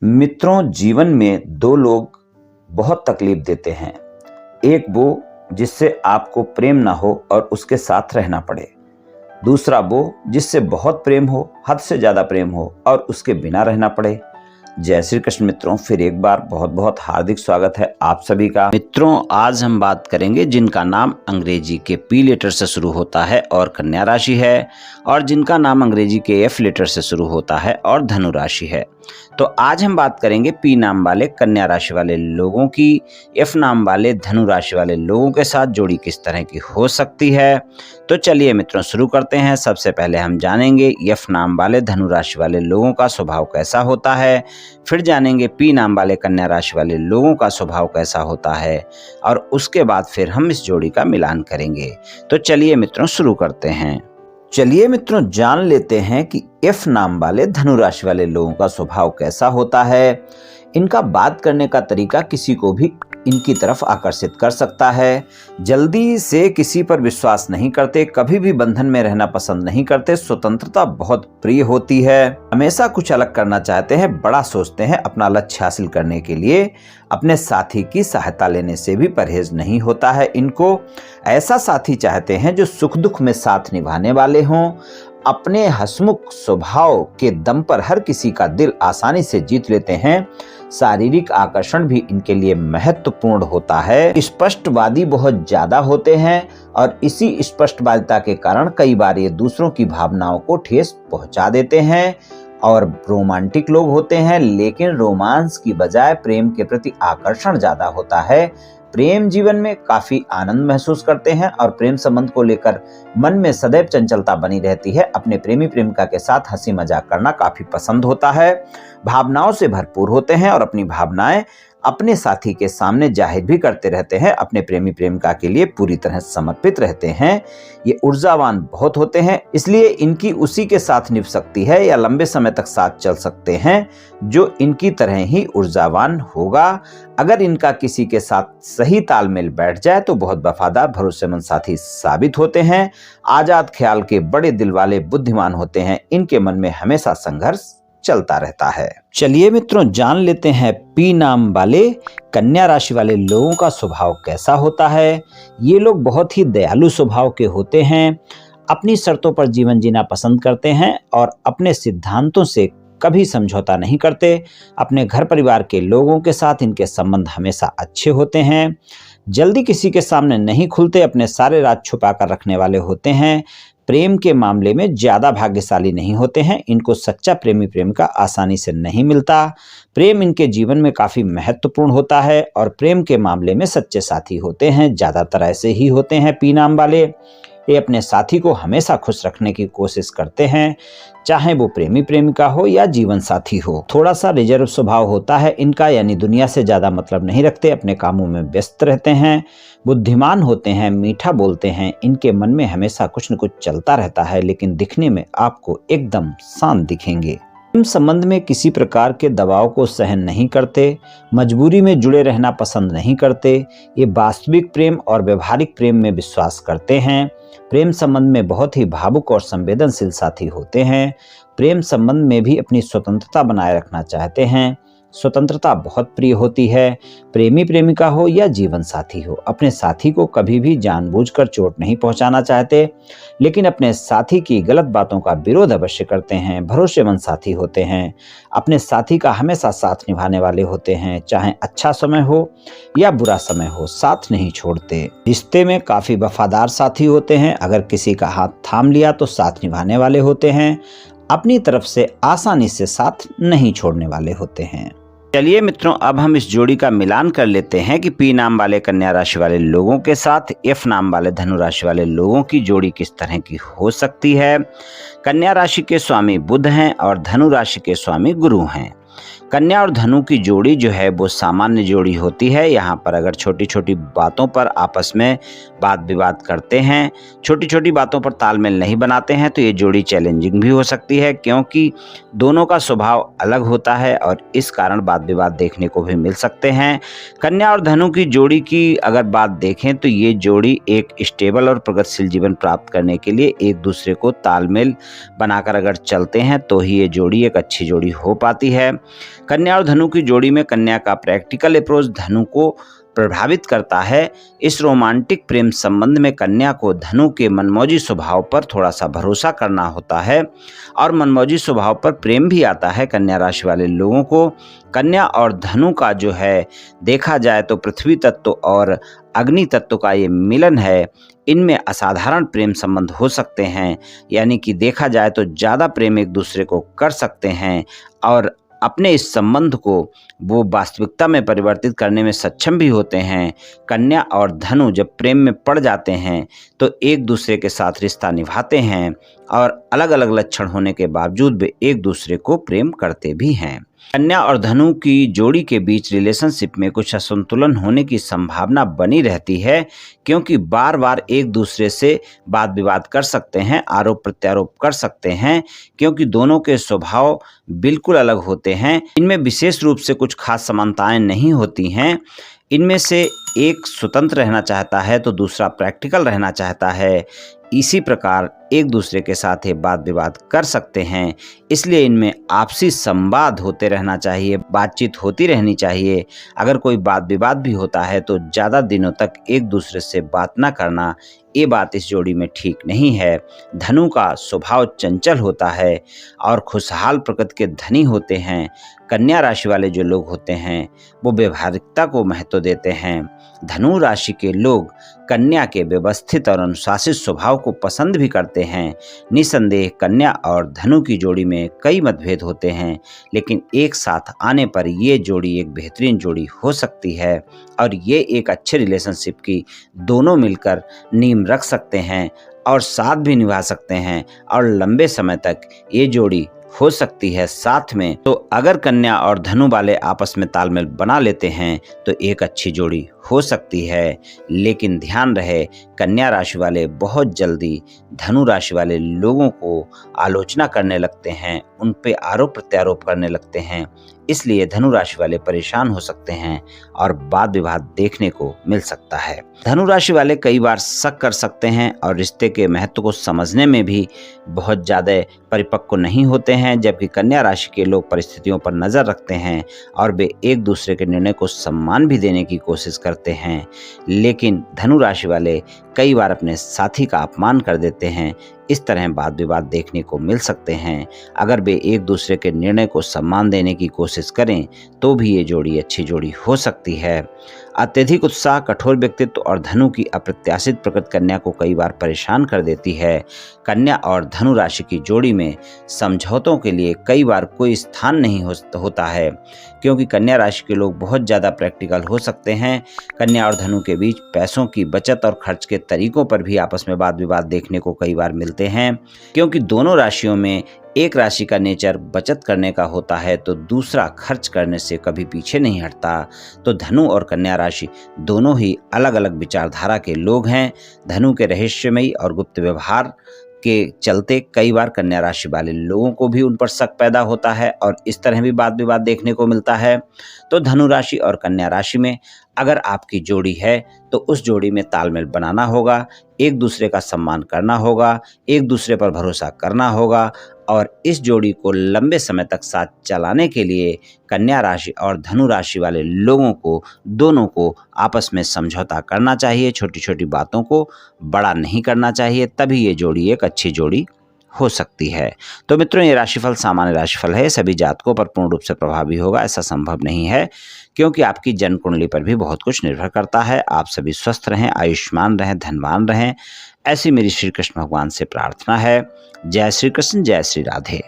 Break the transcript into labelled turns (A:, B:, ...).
A: मित्रों, जीवन में दो लोग बहुत तकलीफ देते हैं। एक वो जिससे आपको प्रेम ना हो और उसके साथ रहना पड़े। दूसरा वो जिससे बहुत प्रेम हो, हद से ज्यादा प्रेम हो और उसके बिना रहना पड़े। जय श्री कृष्ण मित्रों, फिर एक बार बहुत बहुत हार्दिक स्वागत है आप सभी का। मित्रों, आज हम बात करेंगे जिनका नाम अंग्रेजी के पी लेटर से शुरू होता है और कन्या राशि है, और जिनका नाम अंग्रेजी के एफ लेटर से शुरू होता है और धनु राशि है। तो आज हम बात करेंगे पी नाम वाले कन्या राशि वाले लोगों की एफ नाम वाले धनु राशि वाले लोगों के साथ जोड़ी किस तरह की हो सकती है। तो चलिए मित्रों, शुरू करते हैं। सबसे पहले हम जानेंगे एफ नाम वाले धनु राशि वाले लोगों का स्वभाव कैसा होता है, फिर जानेंगे पी नाम वाले कन्या राशि वाले लोगों का स्वभाव कैसा होता है, और उसके बाद फिर हम इस जोड़ी का मिलान करेंगे। तो चलिए मित्रों, शुरू करते हैं। चलिए मित्रों, जान लेते हैं कि एफ नाम वाले धनु राशि वाले लोगों का स्वभाव कैसा होता है। इनका बात करने का तरीका किसी को भी इनकी तरफ आकर्षित कर सकता है। जल्दी से किसी पर विश्वास नहीं करते, कभी भी बंधन में रहना पसंद नहीं करते, स्वतंत्रता बहुत प्रिय होती है, हमेशा कुछ अलग करना चाहते हैं, बड़ा सोचते हैं। अपना लक्ष्य हासिल करने के लिए अपने साथी की सहायता लेने से भी परहेज नहीं होता है इनको। ऐसा साथी चाहते हैं जो सुख दुख में साथ निभाने वाले हों। अपने हंसमुख स्वभाव के दम पर हर किसी का दिल आसानी से जीत लेते हैं। शारीरिक आकर्षण भी इनके लिए महत्वपूर्ण होता है। स्पष्टवादी बहुत ज्यादा होते हैं और इसी स्पष्टवादिता के कारण कई बार ये दूसरों की भावनाओं को ठेस पहुंचा देते हैं। और रोमांटिक लोग होते हैं, लेकिन रोमांस की बजाय प्रेम के प्रति आकर्षण ज्यादा होता है। प्रेम जीवन में काफी आनंद महसूस करते हैं और प्रेम संबंध को लेकर मन में सदैव चंचलता बनी रहती है। अपने प्रेमी प्रेमिका के साथ हंसी मजाक करना काफी पसंद होता है। भावनाओं से भरपूर होते हैं और अपनी भावनाएं अपने साथी के सामने जाहिर भी करते रहते हैं। अपने प्रेमी प्रेमिका के लिए पूरी तरह समर्पित रहते हैं। ये ऊर्जावान बहुत होते हैं, इसलिए इनकी उसी के साथ निभ सकती है या लंबे समय तक साथ चल सकते हैं जो इनकी तरह ही ऊर्जावान होगा। अगर इनका किसी के साथ सही तालमेल बैठ जाए तो बहुत वफादार भरोसेमंद साथी साबित होते हैं। आजाद ख्याल के बड़े दिल वाले बुद्धिमान होते हैं। इनके मन में हमेशा संघर्ष चलता रहता है। चलिए मित्रों, जान लेते हैं पी नाम वाले कन्या राशि वाले लोगों का स्वभाव कैसा होता है। ये लोग बहुत ही दयालु स्वभाव के होते हैं। अपनी शर्तों पर जीवन जीना पसंद करते हैं और अपने सिद्धांतों से कभी समझौता नहीं करते। अपने घर परिवार के लोगों के साथ इनके संबंध हमेशा अच्छे होते हैं। जल्दी किसी के सामने नहीं खुलते, अपने सारे राज छुपा कर रखने वाले होते हैं। प्रेम के मामले में ज्यादा भाग्यशाली नहीं होते हैं। इनको सच्चा प्रेमी प्रेमिका आसानी से नहीं मिलता। प्रेम इनके जीवन में काफी महत्वपूर्ण होता है और प्रेम के मामले में सच्चे साथी होते हैं। ज्यादातर ऐसे ही होते हैं पी नाम वाले। ये अपने साथी को हमेशा खुश रखने की कोशिश करते हैं, चाहे वो प्रेमी प्रेमिका हो या जीवन साथी हो। थोड़ा सा रिजर्व स्वभाव होता है इनका, यानी दुनिया से ज्यादा मतलब नहीं रखते, अपने कामों में व्यस्त रहते हैं। बुद्धिमान होते हैं, मीठा बोलते हैं। इनके मन में हमेशा कुछ न कुछ चलता रहता है, लेकिन दिखने में आपको एकदम शांत दिखेंगे। प्रेम संबंध में किसी प्रकार के दबाव को सहन नहीं करते, मजबूरी में जुड़े रहना पसंद नहीं करते। ये वास्तविक प्रेम और व्यवहारिक प्रेम में विश्वास करते हैं। प्रेम संबंध में बहुत ही भावुक और संवेदनशील साथी होते हैं। प्रेम संबंध में भी अपनी स्वतंत्रता बनाए रखना चाहते हैं। स्वतंत्रता बहुत प्रिय होती है। प्रेमी प्रेमिका हो या जीवन साथी हो, अपने साथी को कभी भी जानबूझकर चोट नहीं पहुंचाना चाहते, लेकिन अपने साथी की गलत बातों का विरोध अवश्य करते हैं। भरोसेमंद साथी होते हैं। अपने साथी का हमेशा साथ निभाने वाले होते हैं, चाहे अच्छा समय हो या बुरा समय हो, साथ नहीं छोड़ते। रिश्ते में काफी वफादार साथी होते हैं। अगर किसी का हाथ थाम लिया तो साथ निभाने वाले होते हैं। अपनी तरफ से आसानी से साथ नहीं छोड़ने वाले होते हैं। चलिए मित्रों, अब हम इस जोड़ी का मिलान कर लेते हैं कि पी नाम वाले कन्या राशि वाले लोगों के साथ एफ नाम वाले धनु राशि वाले लोगों की जोड़ी किस तरह की हो सकती है। कन्या राशि के स्वामी बुध हैं और धनु राशि के स्वामी गुरु हैं। कन्या और धनु की जोड़ी जो है वो सामान्य जोड़ी होती है। यहाँ पर अगर छोटी छोटी बातों पर आपस में वाद विवाद करते हैं, छोटी छोटी बातों पर तालमेल नहीं बनाते हैं, तो ये जोड़ी चैलेंजिंग भी हो सकती है, क्योंकि दोनों का स्वभाव अलग होता है और इस कारण वाद विवाद देखने को भी मिल सकते हैं। कन्या और धनु की जोड़ी की अगर बात देखें तो ये जोड़ी एक स्टेबल और प्रगतिशील जीवन प्राप्त करने के लिए एक दूसरे को तालमेल बनाकर अगर चलते हैं तो ही ये जोड़ी एक अच्छी जोड़ी हो पाती है। कन्या और धनु की जोड़ी में कन्या का प्रैक्टिकल अप्रोच धनु को प्रभावित करता है। इस रोमांटिक प्रेम संबंध में कन्या को धनु के मनमौजी स्वभाव पर थोड़ा सा भरोसा करना होता है और मनमौजी स्वभाव पर प्रेम भी आता है। कन्या राशि वाले लोगों को कन्या और धनु का जो है देखा जाए तो पृथ्वी तत्व और अग्नि तत्व का ये मिलन है। इनमें असाधारण प्रेम संबंध हो सकते हैं, यानी कि देखा जाए तो ज़्यादा प्रेम एक दूसरे को कर सकते हैं और अपने इस संबंध को वो वास्तविकता में परिवर्तित करने में सक्षम भी होते हैं। कन्या और धनु जब प्रेम में पड़ जाते हैं तो एक दूसरे के साथ रिश्ता निभाते हैं और अलग अलग लक्षण होने के बावजूद वे एक दूसरे को प्रेम करते भी हैं। कन्या और धनु की जोड़ी के बीच रिलेशनशिप में कुछ असंतुलन होने की संभावना बनी रहती है, क्योंकि बार बार एक दूसरे से वाद विवाद कर सकते हैं, आरोप प्रत्यारोप कर सकते हैं, क्योंकि दोनों के स्वभाव बिल्कुल अलग होते हैं। इनमें विशेष रूप से कुछ खास समानताएं नहीं होती हैं। इनमें से एक स्वतंत्र रहना चाहता है तो दूसरा प्रैक्टिकल रहना चाहता है। इसी प्रकार एक दूसरे के साथ ये वाद विवाद कर सकते हैं, इसलिए इनमें आपसी संवाद होते रहना चाहिए, बातचीत होती रहनी चाहिए। अगर कोई वाद विवाद भी होता है तो ज़्यादा दिनों तक एक दूसरे से बात ना करना, ये बात इस जोड़ी में ठीक नहीं है। धनु का स्वभाव चंचल होता है और खुशहाल प्रकृति के धनी होते हैं। कन्या राशि वाले जो लोग होते हैं वो व्यवहारिकता को महत्व देते हैं। धनु राशि के लोग कन्या के व्यवस्थित और अनुशासित स्वभाव को पसंद भी करते हैं। निसंदेह कन्या और धनु की जोड़ी में कई मतभेद होते हैं, लेकिन एक साथ आने पर ये जोड़ी एक बेहतरीन जोड़ी हो सकती है और ये एक अच्छे रिलेशनशिप की दोनों मिलकर नींव रख सकते हैं और साथ भी निभा सकते हैं और लंबे समय तक ये जोड़ी हो सकती है साथ में। तो अगर कन्या और धनु वाले आपस में तालमेल बना लेते हैं तो एक अच्छी जोड़ी हो सकती है। लेकिन ध्यान रहे, कन्या राशि वाले बहुत जल्दी धनु राशि वाले लोगों को आलोचना करने लगते हैं, उन पे आरोप प्रत्यारोप करने लगते हैं, इसलिए धनु राशि वाले परेशान हो सकते हैं और वाद विवाद देखने को मिल सकता है। धनु राशि वाले कई बार शक कर सकते हैं और रिश्ते के महत्व को समझने में भी बहुत ज़्यादा परिपक्व नहीं होते हैं, जबकि कन्या राशि के लोग परिस्थितियों पर नज़र रखते हैं और वे एक दूसरे के निर्णय को सम्मान भी देने की कोशिश करते हैं। लेकिन धनु राशि वाले कई बार अपने साथी का अपमान कर देते हैं। इस तरह वाद विवाद देखने को मिल सकते हैं। अगर वे एक दूसरे के निर्णय को सम्मान देने की कोशिश करें तो भी ये जोड़ी अच्छी जोड़ी हो सकती है। अत्यधिक उत्साह, कठोर व्यक्तित्व और धनु की अप्रत्याशित प्रकृति कन्या को कई बार परेशान कर देती है। कन्या और धनु राशि की जोड़ी में समझौतों के लिए कई बार कोई स्थान नहीं होता है, क्योंकि कन्या राशि के लोग बहुत ज़्यादा प्रैक्टिकल हो सकते हैं। कन्या और धनु के बीच पैसों की बचत और खर्च के तरीकों पर भी आपस में वाद विवाद देखने को कई बार मिलते हैं, क्योंकि दोनों राशियों में एक राशि का नेचर बचत करने का होता है तो दूसरा खर्च करने से कभी पीछे नहीं हटता। तो धनु और कन्या राशि दोनों ही अलग अलग विचारधारा के लोग हैं। धनु के रहस्यमयी और गुप्त व्यवहार के चलते कई बार कन्या राशि वाले लोगों को भी उन पर शक पैदा होता है और इस तरह भी वाद विवाद देखने को मिलता है। तो धनु राशि और कन्या राशि में अगर आपकी जोड़ी है तो उस जोड़ी में तालमेल बनाना होगा, एक दूसरे का सम्मान करना होगा, एक दूसरे पर भरोसा करना होगा और इस जोड़ी को लंबे समय तक साथ चलाने के लिए कन्या राशि और धनु राशि वाले लोगों को दोनों को आपस में समझौता करना चाहिए। छोटी छोटी बातों को बड़ा नहीं करना चाहिए, तभी ये जोड़ी एक अच्छी जोड़ी हो सकती है। तो मित्रों, ये राशिफल सामान्य राशिफल है, सभी जातकों पर पूर्ण रूप से प्रभावी होगा ऐसा संभव नहीं है, क्योंकि आपकी जन्म कुंडली पर भी बहुत कुछ निर्भर करता है। आप सभी स्वस्थ रहें, आयुष्मान रहें, धनवान रहें, ऐसी मेरी श्री कृष्ण भगवान से प्रार्थना है। जय श्री कृष्ण, जय श्री राधे।